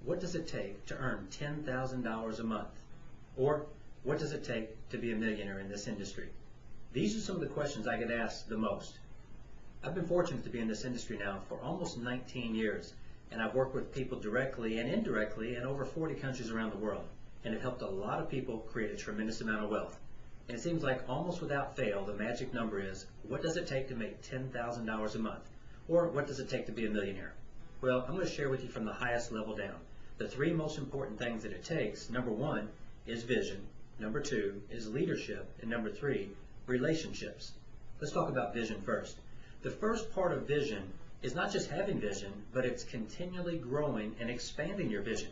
what does it take to earn $10,000 a month? Or what does it take to be a millionaire in this industry? These are some of the questions I get asked the most. I've been fortunate to be in this industry now for almost 19 years, and I've worked with people directly and indirectly in over 40 countries around the world, and have helped a lot of people create a tremendous amount of wealth. And it seems like almost without fail, the magic number is, what does it take to make $10,000 a month? Or what does it take to be a millionaire? Well, I'm going to share with you from the highest level down. The three most important things that it takes: number one is vision, number two is leadership, and number three, relationships. Let's talk about vision first. The first part of vision is not just having vision, but it's continually growing and expanding your vision.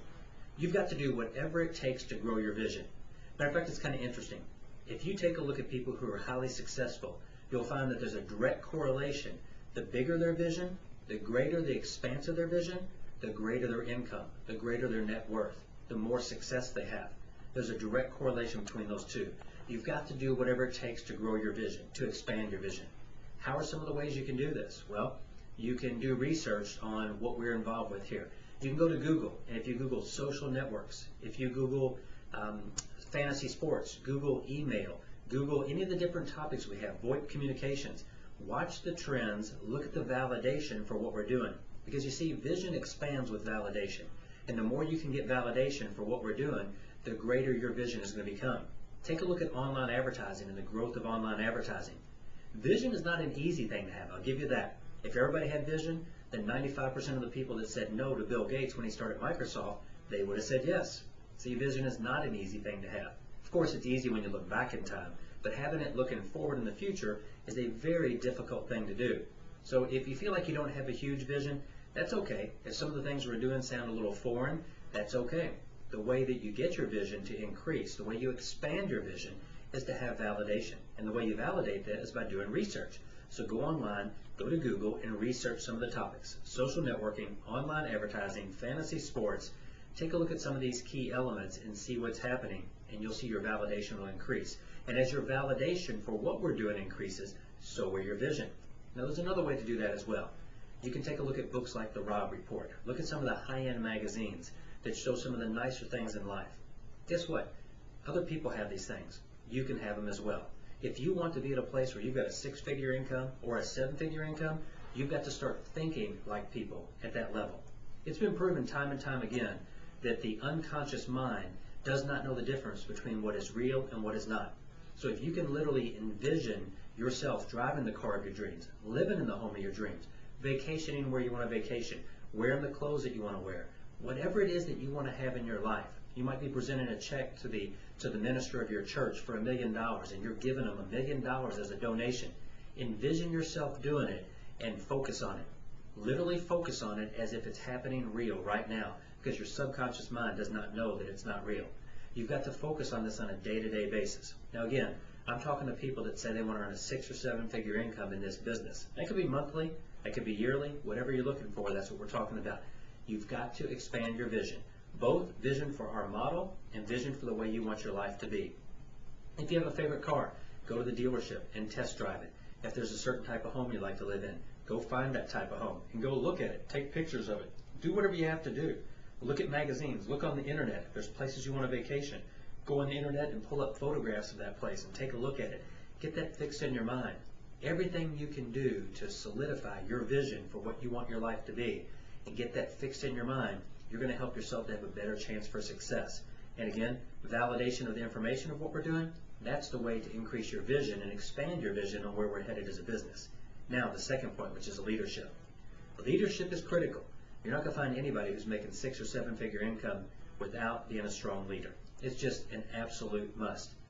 You've got to do whatever it takes to grow your vision. Matter of fact, it's kind of interesting. If you take a look at people who are highly successful, you'll find that there's a direct correlation. The bigger their vision, the greater the expanse of their vision, the greater their income, the greater their net worth, the more success they have. There's a direct correlation between those two. You've got to do whatever it takes to grow your vision, to expand your vision. How are some of the ways you can do this? Well, you can do research on what we're involved with here. You can go to Google, and if you Google social networks, if you Google fantasy sports, Google email, Google any of the different topics we have, VoIP communications, watch the trends, look at the validation for what we're doing. Because you see, vision expands with validation. And the more you can get validation for what we're doing, the greater your vision is going to become. Take a look at online advertising and the growth of online advertising. Vision is not an easy thing to have, I'll give you that. If everybody had vision, then 95% of the people that said no to Bill Gates when he started Microsoft, they would have said yes. See, vision is not an easy thing to have. Of course, it's easy when you look back in time, but having it looking forward in the future is a very difficult thing to do. So if you feel like you don't have a huge vision, that's okay. If some of the things we're doing sound a little foreign, that's okay. The way that you get your vision to increase, the way you expand your vision, is to have validation. And the way you validate that is by doing research. So go online, go to Google, and research some of the topics. Social networking, online advertising, fantasy sports. Take a look at some of these key elements and see what's happening, and you'll see your validation will increase. And as your validation for what we're doing increases, so will your vision. Now there's another way to do that as well. You can take a look at books like The Robb Report. Look at some of the high-end magazines that show some of the nicer things in life. Guess what? Other people have these things. You can have them as well. If you want to be at a place where you've got a six-figure income or a seven-figure income, you've got to start thinking like people at that level. It's been proven time and time again that the unconscious mind does not know the difference between what is real and what is not. So if you can literally envision yourself driving the car of your dreams, living in the home of your dreams, vacationing where you want to vacation, wearing the clothes that you want to wear, whatever it is that you want to have in your life. You might be presenting a check to the minister of your church for $1 million, and you're giving them $1 million as a donation. Envision yourself doing it and focus on it. Literally focus on it as if it's happening real right now, because your subconscious mind does not know that it's not real. You've got to focus on this on a day-to-day basis. Now again, I'm talking to people that say they want to earn a 6- or 7-figure income in this business. That could be monthly, that could be yearly, whatever you're looking for, that's what we're talking about. You've got to expand your vision. Both vision for our model and vision for the way you want your life to be. If you have a favorite car, go to the dealership and test drive it. If there's a certain type of home you like to live in, go find that type of home and go look at it, take pictures of it, do whatever you have to do. Look at magazines, look on the internet. If there's places you want to vacation, go on the internet and pull up photographs of that place and take a look at it. Get that fixed in your mind. Everything you can do to solidify your vision for what you want your life to be and get that fixed in your mind, you're going to help yourself to have a better chance for success. And again, validation of the information of what we're doing, that's the way to increase your vision and expand your vision on where we're headed as a business. Now, the second point, which is leadership. Leadership is critical. You're not going to find anybody who's making 6- or 7-figure income without being a strong leader. It's just an absolute must.